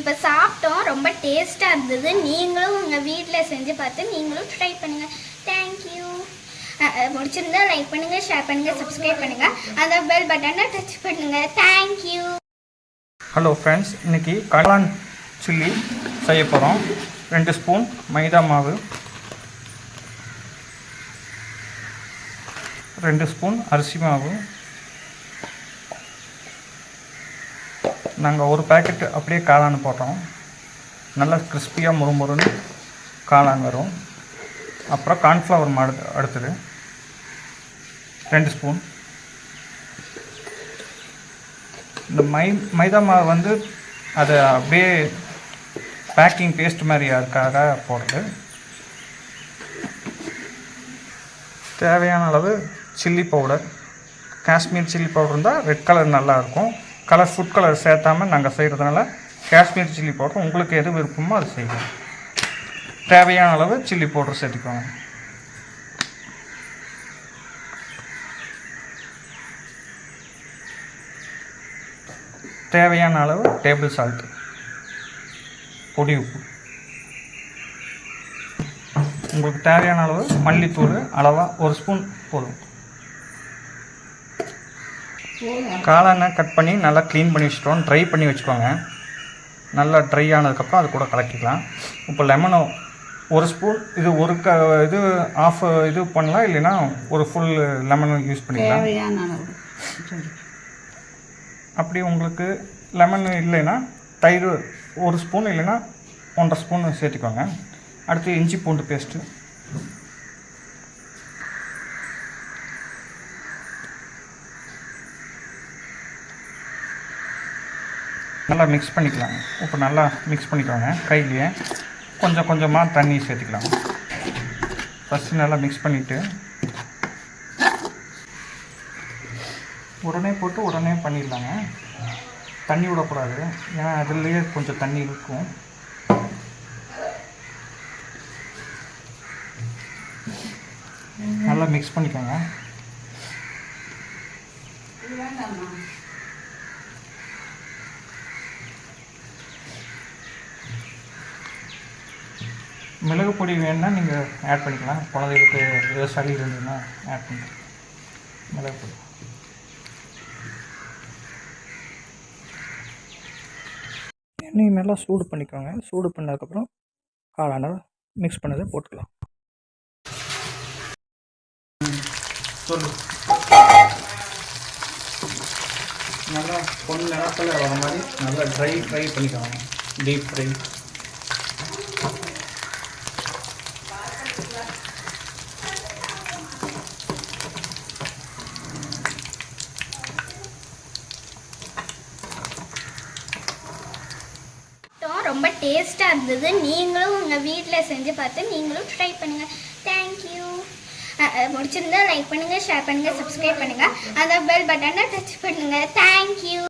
இப்போ சாப்பிட்டோம். ரொம்ப டேஸ்ட்டாக இருந்தது. நீங்களும் உங்கள் வீட்டில் செஞ்சு பார்த்து நீங்களும் ட்ரை பண்ணுங்கள். தேங்க்யூ. முடிச்சிருந்தா லைக் பண்ணுங்கள், ஷேர் பண்ணுங்கள், சப்ஸ்கிரைப் பண்ணுங்கள், அந்த பெல் பட்டனை டச் பண்ணுங்கள். தேங்க்யூ. ஹலோ ஃப்ரெண்ட்ஸ், இன்றைக்கி காளான் சில்லி செய்ய போகிறோம். 2 ஸ்பூன் மைதா மாவு, 2 ஸ்பூன் அரிசி மாவு. நாங்கள் ஒரு பேக்கெட் அப்படியே காளான் போட்டோம். நல்லா கிறிஸ்பியாக முறுமுறுன்னு காளான் வரும். அப்புறம் கார்ன்ஃப்ளவர் மாவு அடுத்தது 2 ஸ்பூன். இந்த மைதா மாவு வந்து அதை அப்படியே பேக்கிங் பேஸ்ட் மாதிரி அதுக்காக போடுறது. தேவையான அளவு chilli powder. Kashmir chilli powder இருந்தால் ரெட் கலர் நல்லாயிருக்கும். ஃபுட் கலர் சேர்த்தாமல் நாங்கள் செய்கிறதுனால காஷ்மீர் சில்லி பவுடர் உங்களுக்கு எது விருப்பமோ அது செய்வோம். தேவையான அளவு சில்லி பவுடர் சேர்த்துக்கோங்க. தேவையான அளவு டேபிள் சால்ட், பொடி உப்பு. உங்களுக்கு தேவையான அளவு மல்லித்தூள் அளவாக 1 ஸ்பூன் போதும். காளானை கட் பண்ணி நல்லா க்ளீன் பண்ணி வச்சுட்டோம். ட்ரை பண்ணி வச்சுக்கோங்க. நல்லா ட்ரை ஆனதுக்கப்புறம் அது கூட கலக்கிக்கலாம். இப்போ லெமனோ 1 ஸ்பூன், இது இது ஆஃப் இது பண்ணலாம், இல்லைன்னா ஒரு ஃபுல் லெமன் யூஸ் பண்ணிக்கலாம். அப்படி உங்களுக்கு லெமன் இல்லைன்னா தயிர் 1 ஸ்பூன் இல்லைன்னா 1.5 ஸ்பூன் சேர்த்துக்கோங்க. அடுத்து இஞ்சி பூண்டு பேஸ்ட்டு, நல்லா மிக்ஸ் பண்ணிக்கலாம். இப்போ நல்லா மிக்ஸ் பண்ணிக்கோங்க. கையிலேயே கொஞ்சம் கொஞ்சமாக தண்ணி சேர்த்துக்கலாம். ஃபஸ்ட்டு நல்லா மிக்ஸ் பண்ணிவிட்டு உடனே போட்டு உடனே பண்ணிடலாங்க. தண்ணி விடக்கூடாது, ஏன்னா அதுலேயே கொஞ்சம் தண்ணி இருக்கும். நல்லா மிக்ஸ் பண்ணிக்கோங்க. மிளகு பொடி வேணுன்னா நீங்கள் ஆட் பண்ணிக்கலாம். குழந்தைகளுக்கு ஏதோ சளி இருந்ததுன்னா ஆட் பண்ணிக்கலாம் மிளகு பொடி. எண்ணெய் நல்லா சூடு பண்ணிக்கோங்க. சூடு பண்ணதுக்கப்புறம் காளானை மிக்ஸ் பண்ணதை போட்டுக்கலாம். நல்லா கொஞ்சம் நேரத்தில் வர மாதிரி நல்லா ஃப்ரை பண்ணிக்கோங்க. Deep fry. ரொம்ப டேஸ்ட்டாக இருந்தது. நீங்களும் உங்கள் வீட்டில் செஞ்சு பார்த்து நீங்களும் ட்ரை பண்ணுங்கள். தேங்க்யூ. முடிச்சிருந்தா லைக் பண்ணுங்கள், ஷேர் பண்ணுங்கள், சப்ஸ்கிரைப் பண்ணுங்கள், அந்த பெல் பட்டனை டச் பண்ணுங்கள். தேங்க்யூ.